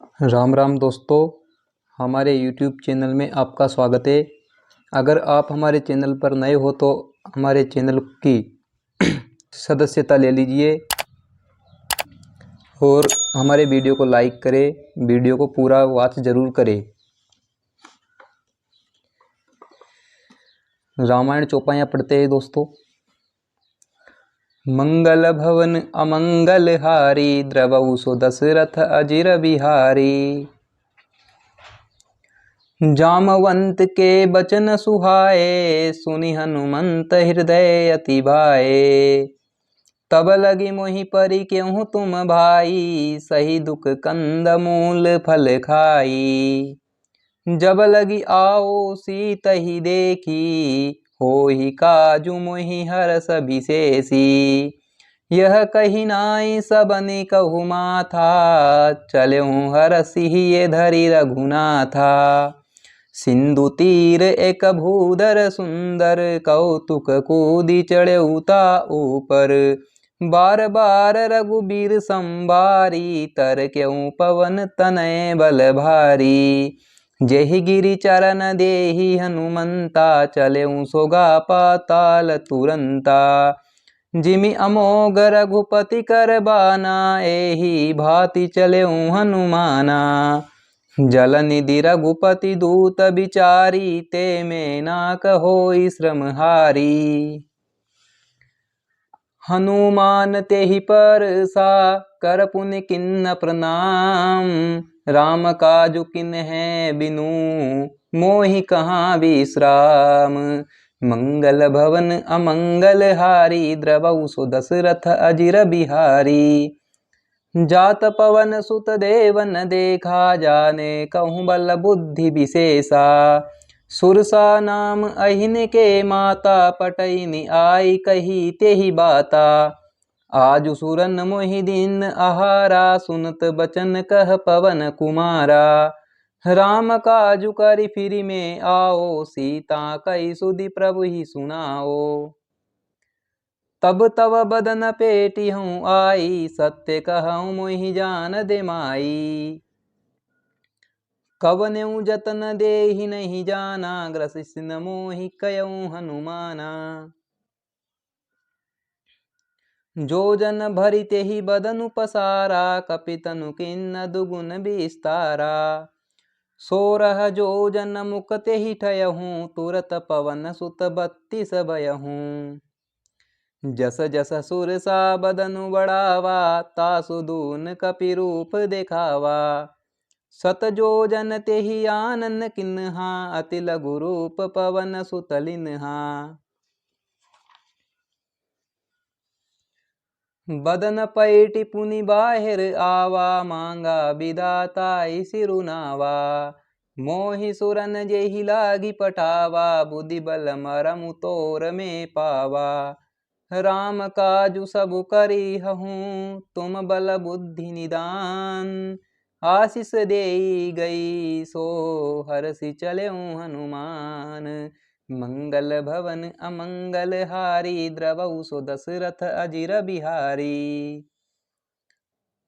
राम राम दोस्तों, हमारे YouTube channel में आपका स्वागत है। अगर आप हमारे चैनल पर नए हो तो हमारे चैनल की सदस्यता ले लीजिए और हमारे वीडियो को लाइक करें। वीडियो को पूरा वॉच ज़रूर करें। रामायण चौपाइयाँ पढ़ते हैं दोस्तों। मंगल भवन अमंगल हारी, द्रवहु सो दशरथ अजिर बिहारी। जामवंत के बचन सुहाए, सुनि हनुमंत हृदय अति भाए। तब लगी मोहि परि क्यों तुम भाई, सही दुख कंद मूल फल खाई। जब लगी आओ सीतहि देखी, होहि काजु मोहि हरष विशेषी। यह कही नाई सबनि कहु माथा, चलहु हरषि ये धरि रघुनाथा। सिंधु तीर एक भूधर सुंदर, कौतुक कूदि चढ़े उता ऊपर। बार बार रघुबीर संबारी, तर क्यों पवन तनय बल भारी। जेहि गिरि चरण देहि हनुमंता, चलेउ सोगा पाताल तुरंता। जिमि अमोघ रघुपति कर बाना, एहि भांति चलेउ हनुमाना। जल निधि रघुपति दूत बिचारी, ते में नाक होई श्रम हारी। हनुमान तेहि पर सा, कर पुनि किन्न प्रणाम। राम काजु किन्है बिनु, मोहि कहाँ विश्राम। मंगल भवन अमंगल हारी, द्रवहु सो दशरथ अजिर बिहारी। जात पवन सुत देवन देखा, जाने कहूँ बल बुद्धि विशेषा। सुरसा नाम अहिन के माता, पटैनी आई कही तेहि बाता। आजु सुरन मोहि दिन आहारा, सुनत बचन कह पवन कुमारा। राम काजु करि फिरि में आओ, सीता कहि सुधि प्रभु ही सुनाओ। तब तब बदन पेटिहूँ आई, सत्य कहूँ मोहि जान दे माई। कवनेउ जतन देहि नहीं जाना, ग्रसिसिन मोहि कयऊँ हनुमाना। जो जन भरि तेहि बदनु पसारा, कपितनु किन्न दुगुन विस्तारा। 16 जोजन मुख तेहि ठयहूँ, तुरत पवन सुत 32 भयहूँ। जस जस सुरसा बदनु बढ़ावा, तासु दून कपि रूप देखावा। 7 जोजन तेहि आनन किन्हा, अति लघु रूप पवन सुत लिन्हा। बदन पैटि पुनि बाहिर आवा, मांगा विधाताई सिरुनावा। मोहि सुरन जेहि लागी पठावा, बुद्धि बल मरमु तोर में पावा। राम काजु सबु करिहऊँ, तुम बल बुद्धि निदान। आशीष देई गई सो, हरषि चलेउ हनुमान। मंगल भवन अमंगल हारी, द्रवहु सो दशरथ अजिर बिहारी।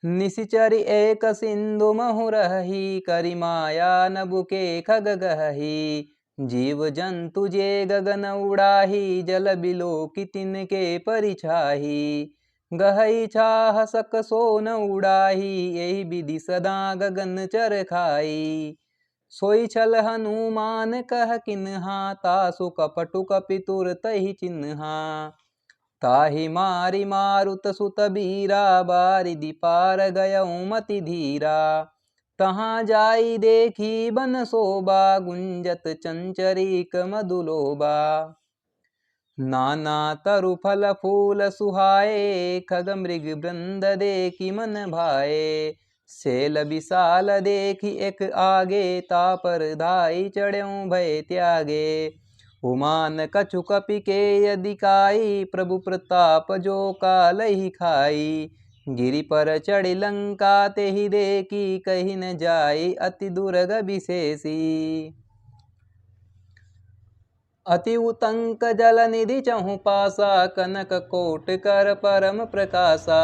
निशिचर एक सिंधु महु रहहि, करि माया नभु के खग गहहि। जीव जंतु जे गगन उड़ाही, जल बिलो की तिनके परिछाही। गहई छाह सक सो न उड़ाही, यही विधि सदा गगन चर खाई। सोई छल हनुमान कह किन्हा, तासु कपटु कपि तुरतहि चिन्हा। ताहि मारि मारुत सुत बीरा, बारिधि पार गयऊँ मति धीरा। तहाँ जाई देखी बन शोभा, गुंजत चंचरीक मधुलोबा। नाना तरु फल फूल सुहाए, खग मृग वृंद देखी मन भाए। सेल विशाल देखी एक आगे, तापर धाई चढ़ऊँ भय त्यागे। उमान कछु कपि के यदि काई, प्रभु प्रताप जो कालहि खाई। गिरि पर चढ़ि लंका तेहि देखी, कहि न जाई अति दुर्ग विशेषी। अति उतंक जल निधि चहु पासा, कनक कोट कर परम प्रकाशा।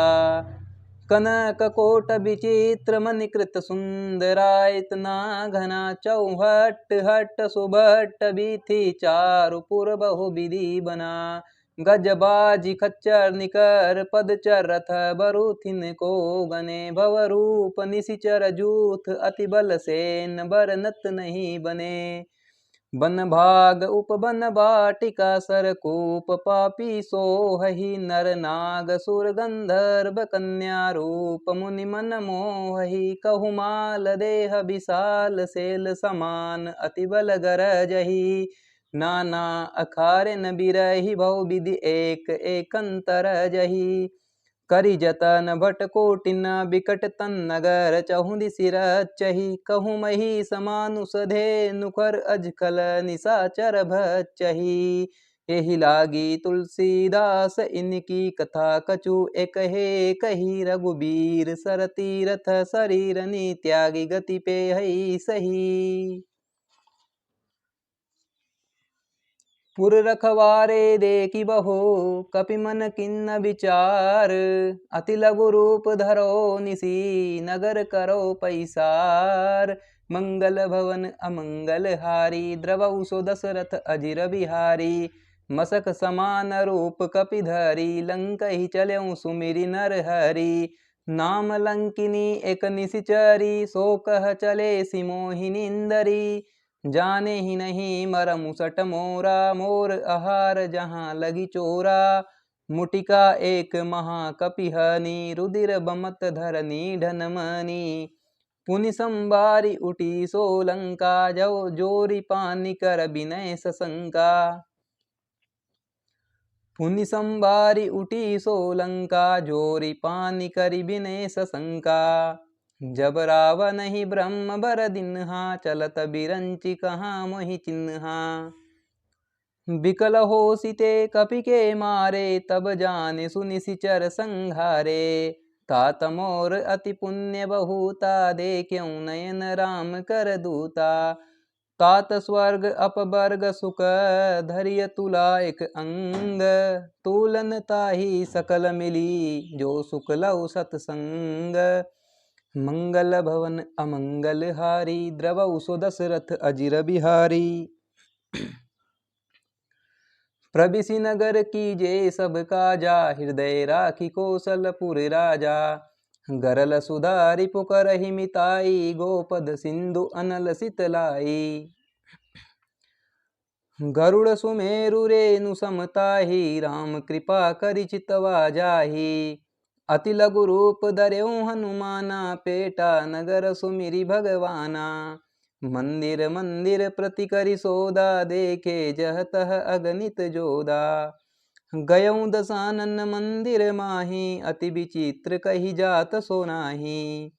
कनक कोट विचित्र मणिकृत सुंदरा, इतना घना चौहट हट सुभट बीथी चारु पुर बहु विधि बना। गजबाजी खच्चर निकर पदचर रथ बरुथिन को गने, भवरूप निशिचर जूथ अति बल सेन बरनत नहीं बने। बन भाग उपबन बाटिका सरकूप पापी सोहहि, नर नाग सुर गंधर्व कन्या रूप मुनि मन मोहहि। कहुमाल देह विशाल सेल समान अति बल गरजहि, नाना अखारिन बिरहि बहु विधि एक एकंतर जहि। करि जतन भट कोटिन बिकट तन नगर, चहुदिसि रचहि। कहु महिष मानुष धेनु खर अजकल निशाचर भच्चहि। एहि लागी तुलसीदास इनकी कथा कछु एकहे कही। रघुबीर सर तीरथ शरीर नि त्यागी, गति पे हई सही। पुर रखवारे देखी बहो कपि मन किन्न विचार, अति लघु रूप धरो निसी नगर करो पैसार। मंगल भवन अमंगल हारी, द्रवहु सो दशरथ अजिर बिहारी। मसक समान रूप कपि धरी, लंकहि चलऊ सुमिरि नर हरि। नाम लंकिनी एक निशिचरी, सो कह चले सिमोहि निंदरी। जाने ही नहीं मरमु सट मोरा, मोर आहार जहाँ लगी चोरा। मुटिका एक महाकपिहनि, रुदिर बमत धरनी ढनमनि। पुनि संबारी उठी सो लंका, जो जोरी पानी कर बिनय सशंका। पुनि संबारी उठी सो लंका, जोरी पानी करि बिनय सशंका। जब रावण ही ब्रह्म बर दिन्हा, चलत बिरंचि कहाँ मोहि चिन्हा। बिकल होसिते कपि के मारे, तब जाने सुनि सिचर संघारे। तात मोर अति पुण्य बहुता, देख्यऊ नयन राम कर दूता। तात स्वर्ग अपवर्ग सुख, धरिय तुला एक अंग। तुलन ताहि सकल मिली, जो सुख लऊ सतसंग। मंगल भवन अमंगल हारी, द्रवहु सो दशरथ अजिर बिहारी। प्रबिसि नगर कीजे सब काजा, हृदय राखी कौशलपुर राजा। गरल सुधा रिपु करहि मिताई, गोपद सिंधु अनल सितलाई। गरुड़ सुमेरु रेणु समताहि, राम कृपा करि चितवा जाहि। अति लघु रूप धर्यउ हनुमाना, पेटा नगर सुमिरि भगवाना। मंदिर मंदिर प्रति करि सोदा, देखे जह तह अगणित जोदा। गयऊ दसानन मंदिर माहि, अति विचित्र कही जात सो नाही।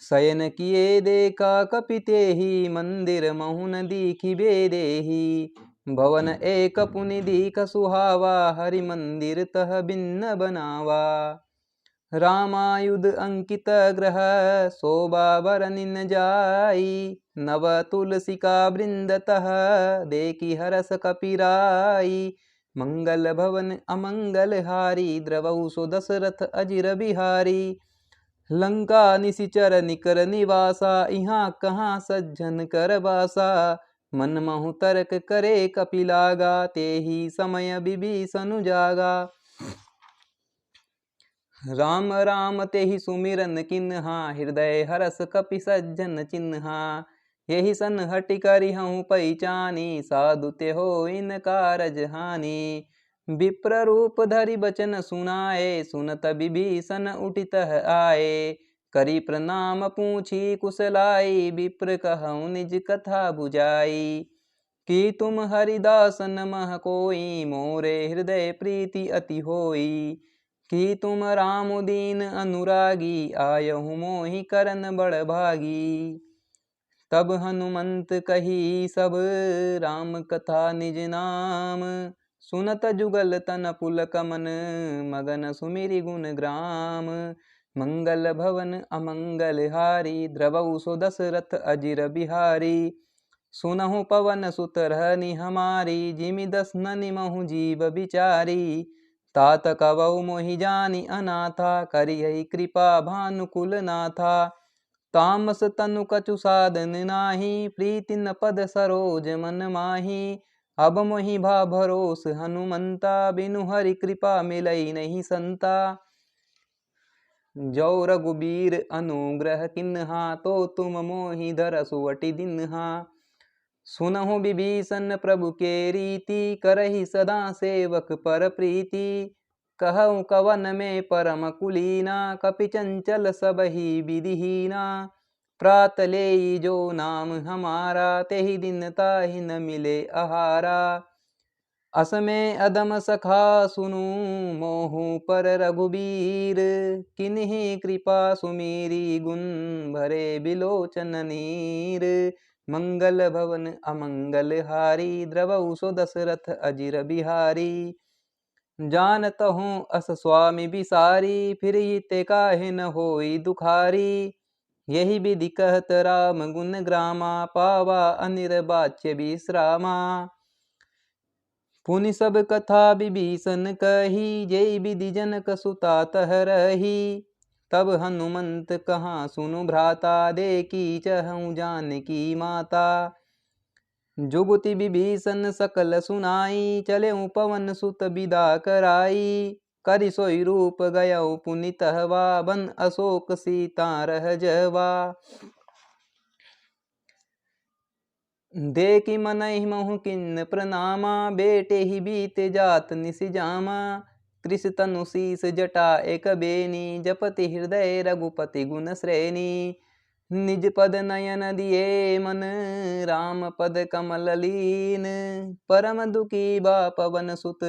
शयन किए देखा कपि तेहि, मंदिर महु न दीखि बेदेहि। भवन एक पुनि दीख सुहावा, हरि मंदिर तह भिन्न बनावा। रामायुध अंकित ग्रह, शोभा बरनिन जाई। नव तुलसिका वृंद तह, देखी हरस कपिराई। मंगल भवन अमंगल हारी, द्रवहु सो दशरथ अजिर बिहारी। लंका निशिचर निकर निवासा, इहाँ कहाँ सज्जन कर बासा। मन महु तर्क करे कपि लागा, तेहि समय विभीषण जागा। राम राम तेहि सुमिरन किन्हा, हृदय हरस कपि सज्जन चिन्हा। यही सन हटि करि हऊँ पहिचानी, साधु तेहो इन कारज हानि। विप्र रूप धरि बचन सुनाए, सुनत विभीषण उठि तह आए। करि प्रणाम पूछी कुशलाई, विप्र कहऊँ निज कथा बुझाई। कि तुम हरिदास नमः कोई, मोरे हृदय प्रीति अति होई। कि तुम राम दीन अनुरागी, आयहु मोहि करन बड़ भागी। तब हनुमंत कही सब, राम कथा निज नाम। सुनत जुगल तन पुलक मन, मगन सुमिरि गुण ग्राम। मंगल भवन अमंगल हारी, द्रवहु सो दशरथ अजिर बिहारी। सुनहु पवन सुत रहनि हमारी, जिमि दस ननि महु जीव बिचारी। तात कवौ मोहि जानि अनाथा, करियहि कृपा भानुकुल नाथा। तामस तनु कछु साधन नाही, प्रीति न पद सरोज मन माही। अब मोहि भा भरोस हनुमंता, बिनु हरि कृपा मिलई नहीं संता। जो रघुबीर अनुग्रह किन्हा, तो तुम मोहि धरसु अति दिन्हा। सुनहु विभीषण प्रभु के रीति, करहि सदा सेवक पर प्रीति। कहऊँ कवन में परम कुलीना, कपि चंचल सबहि विधिहीना। प्रात लेई जो नाम हमारा, तेहि दिन ताहि न मिले आहारा। अस में अदम सखा सुनु, मोहु पर रघुबीर। किन्हि कृपा सुमीरी, गुण भरे बिलोचन नीर। मंगल भवन अमंगल हारी, द्रवहु सो दशरथ अजिर बिहारी। जानतहु अस स्वामी बिसारी, फिर ते काहे न होई दुखारी। यही विधि कहत राम गुण ग्रामा, पावा अनिर्वाच्य विश्रामा। पुनि सब कथा विभीषण कही, जय विधि जनक सुता तह रही। तब हनुमंत कहाँ सुनु भ्राता, देखी चहु जानकी माता। जुगति विभीषण सकल सुनाई, चलेउ पवन सुत बिदा कराई। करि सोई रूप गयउ पुनि तहवा, बन अशोक सीता रह जवा। देखि मनहि महु किन्न प्रणामा, बेटे ही बीत जात निसि जामा। कृष तनु शीस जटा एक बेनी, जपति हृदय रघुपति गुण श्रेणी। निज पद नयन दिए मन, राम पद कमल लीन। परम दुखी बा पवन सुत,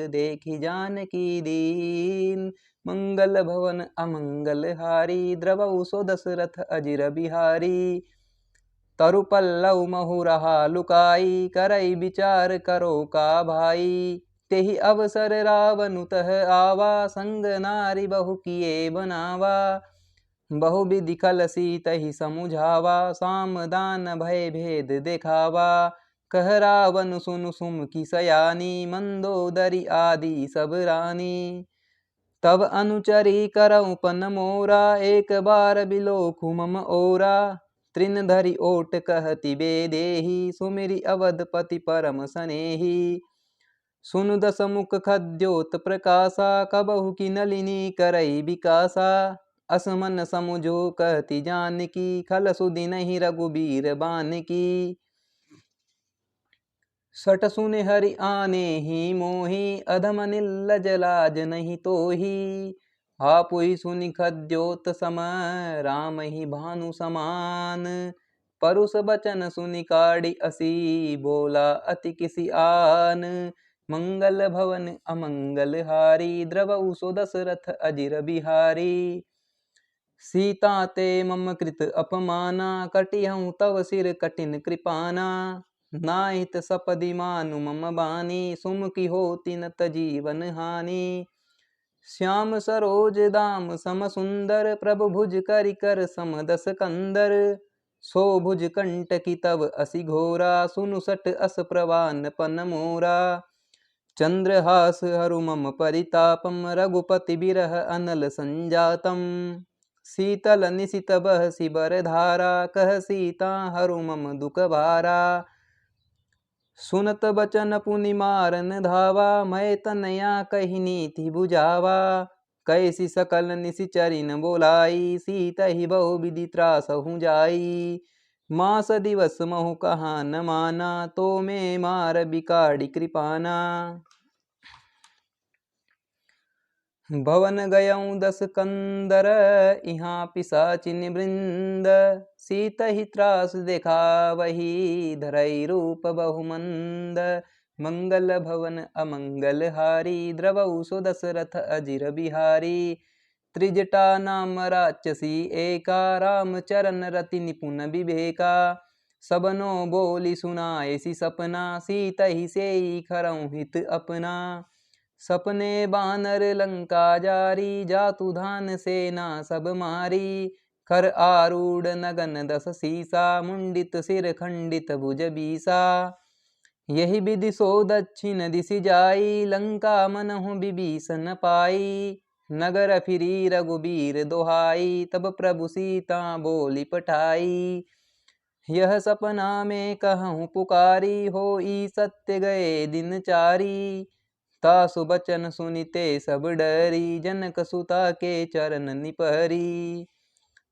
देखि जानकी दीन। मंगल भवन अमंगल हारी, द्रवहु सो दशरथ अजिर बिहारी। तरु पल्लव महु रहा लुकाई, करई विचार करो का भाई। तेहि अवसर रावनु तह आवा, संग नारी बहु किए बनावा। बहु विधि खल सीतहि समुझावा, साम दान भय भेद देखावा। कह रावण सुनु सुमकी सयानी, मंदोदरी आदि सब रानी। तब अनुचरी करऊँ पन मोरा, एक बार बिलोकु मम ओरा। तृण धरि ओट कहति बेदेहि, सुमिरि अवधपति परम सनेहि। सुनु दस मुख खद्योत प्रकाशा, कबहु की नलिनी करई विकासा। असमन समुझो कहति जानकी, खल सुदिनहि रघुबीर बानकी। सट सुने हरि आने ही मोहि, अधम निल्लज लाज नहीं तोहि। आपुहि सुनि खद्योत सम, राम ही भानु समान। परुष बचन सुनि काढ़ी असी, बोला अति किसी आन। मंगल भवन अमंगल हारी, द्रवहु सो दशरथ अजिर बिहारी। सीता ते मम कृत अपमाना, कटिहउँ तव सिर कठिन कृपाना। नाहित सपदि मानु मम बानी, सुमुखी होति न तजीवन हानि। श्याम सरोज दाम सम सुंदर, प्रभु भुज करि कर सम दस कंदर। सो भुज कंटकी तब असि घोरा, सुनु सट अस प्रवान पन मोरा। चंद्रहास हरु मम परितापम, रघुपति बिरह अनल संजातम। शीतल निशित बहसि बर धारा, कह सीता हरु मम दुख भारा। सुनत बचन पुनि मारन धावा, मैं तनया कहि नीति बुझावा। कैसी सकल निशिचरि न बोलाई, सीतहि बहु विधि त्रासहु जाई। मास दिवस महु कहाँ न माना, तो मैं मार बिकाढ़ी कृपाना। भवन गयऊँ दस कंदर, इहाँ पिशाचिन वृंद। सीतहि त्रास देखावही, धरई रूप बहुमंद। मंगल भवन अमंगल हारी, द्रवहु सो दशरथ अजिर बिहारी। त्रिजटा नाम राक्षसी एका, राम चरण रति निपुण विवेका। सबनो बोली सुनाएसी सपना, सीतहि सेई खरऊँ हित अपना। सपने बानर लंका जारी, जातु धान सेना सब मारी। खर आरूढ़ नगन दस सीसा, मुंडित सिर खंडित भुज बीसा। यही विधि सो दक्षिण दिशि जाई, लंका मनहु विभीषण पाई। नगर फिरी रघुबीर दोहाई, तब प्रभु सीता बोली पठाई। यह सपना में कहूँ पुकारी, होई सत्य गए दिन चारी। तासु बचन सुनिते सब डरी, जनक सुता के चरण निपहरी।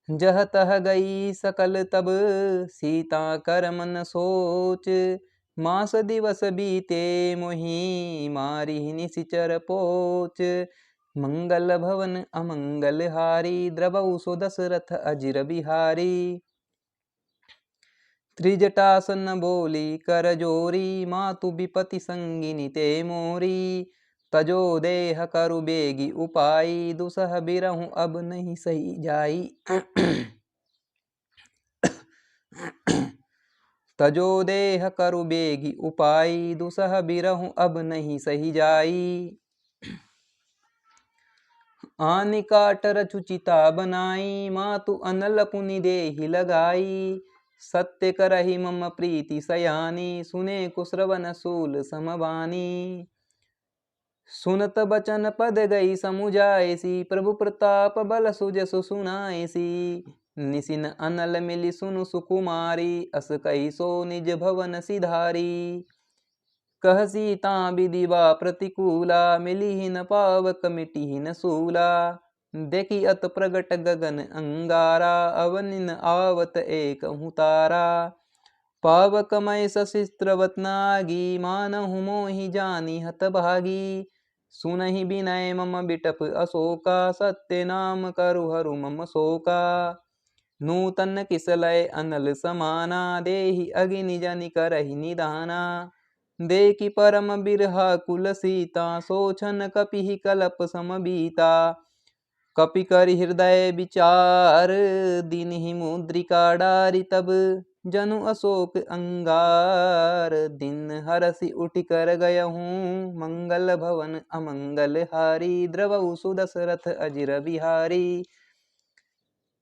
जह तह गई सकल तब सीता कर मन सोच, मास दिवस बीते मोहि मारी निशिचर पोच। मंगल भवन अमंगल हारी, द्रवहु सो दशरथ अजिर बिहारी। त्रिजटासन बोली कर जोरी, मातु विपति संगिनी ते मोरी। तजो देह करु बेगी उपाई, दुसह बिरहु अब नहीं सही जाई। तजो देह करु बेगी उपाई, दुसह बिरहु अब नहीं सही जाई। आनि काट रचु चिता बनाई, मातु अनल पुनि देहि लगाई। सत्य करहि मम प्रीति सयानी, सुने कुश्रवण सूल समबानी। सुनत बचन पद गई समुझाइसी, प्रभु प्रताप बल सुजसु सुनाइसी। निसिन अनल मिलि सुनु सुकुमारी, अस कहि सो निज भवन सिधारी। कह सीता विधि बा प्रतिकूला, मिलिहि न पावक मिटिहि न सूला। देखि अत प्रगट गगन अंगारा, अवनिन आवत एकहु तारा। पावक मय सशिस्त्रवत नागी, मानहु मोहि जानि हतभागी। सुनहि बिनय मम बिटप अशोका, सत्य नाम करु हरु मम शोका। नूतन किसलय अनल समाना, देहि अग्नि जनि करहि निदाना। देखि परम बिरहा कुल सीता, सोछन कपिहि कलप समबीता। कपि करि हृदय विचार, दीन्हि मुद्रिका डारि तब। जनु अशोक अंगार, दिन हरसि उठि कर गयहूँ। मंगल भवन अमंगल हारी, द्रवहु सु दशरथ अजिर बिहारी।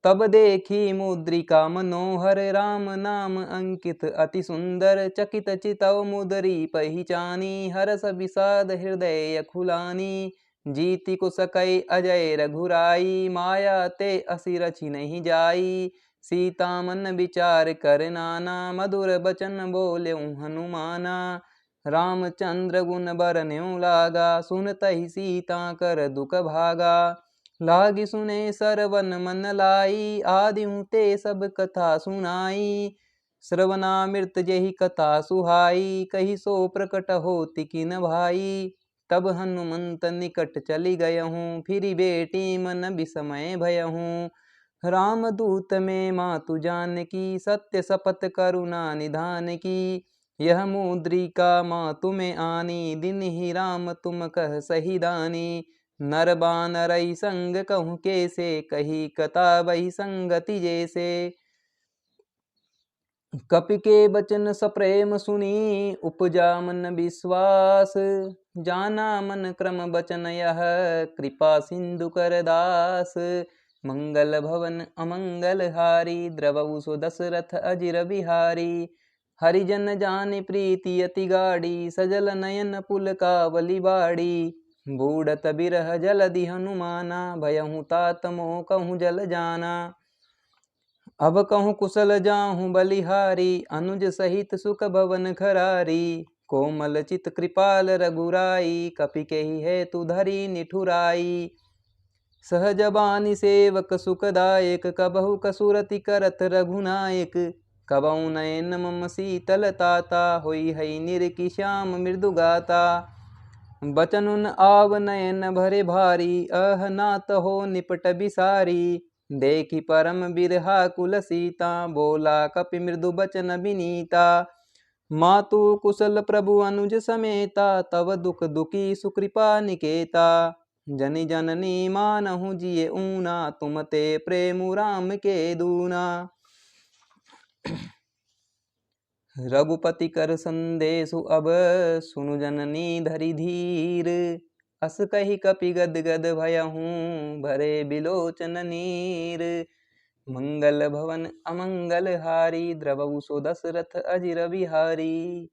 तब देखी मुद्रिका मनोहर, राम नाम अंकित अति सुंदर। चकित चितौ मुदरी पहिचानी, हरस विषाद हृदय खुलानी। जीति को सकै अजय रघुराई, माया ते असि रचि नहीं जाई। सीता मन विचार कर नाना, मधुर बचन बोल्यौ हनुमाना। रामचंद्र गुण बरन्यौ लागा, सुनतहि सीता कर दुख भागा। लागी सुने सरवन मन लाई, आदिहूँ ते सब कथा सुनाई। श्रवणामृत जेहि कथा सुहाई, कहि सो प्रकट होति किन भाई। तब हनुमंत निकट चली गयहूँ, फिरी बेटी मन विस्मय भयहूँ। रामदूत में मातु जानकी, सत्य शपथ करुणा निधान की। यह मुद्रिका मातु में आनी, दिन्हि राम तुम कह सही दानी। नर बानरई संग कहूँ कैसे, कही कथा वही संगति जैसे। कपि के बचन सप्रेम सुनी, उपजा मन विश्वास। जाना मन क्रम बचन यह, कृपा सिंधु कर दास। मंगल भवन अमंगल हारी, द्रवहु सो दशरथ अजिर बिहारी। हरिजन जानि प्रीति अति गाढ़ी, सजल नयन पुलकावली बाड़ी। बूढ़त बिरह जलधि हनुमाना, भयहु तात मोह कहूँ जल जाना। अब कहूँ कुशल जाहूँ बलिहारी, अनुज सहित सुख भवन खरारी। कोमल चित कृपाल रघुराई, कपि केहि हेतु धरि निठुराई। सहज बानी सेवक सुखदायक, कबहु कसुरति करत रघुनायक। कबहु नयन मम शीतल ताता, होई हई निरखि श्याम मृदु गाता। बचनुन आव नयन भरे भारी, अह नात हो निपट बिसारी। देखि परम बिरहा कुल सीता, बोला कपि मृदु बचन बिनीता। मातु कुशल प्रभु अनुज समेता, तव दुख दुखी सुकृपा निकेता। जनि जननी मानहु जिय ऊना, तुम ते प्रेमु राम के दूना। रघुपति कर संदेशु अब, सुनु जननी धरि धीर। अस कहि कपि गद गद भयहूँ, भरे बिलोचन नीर। मंगल भवन अमंगल हारी, द्रवहु सो दशरथ अजिर बिहारी।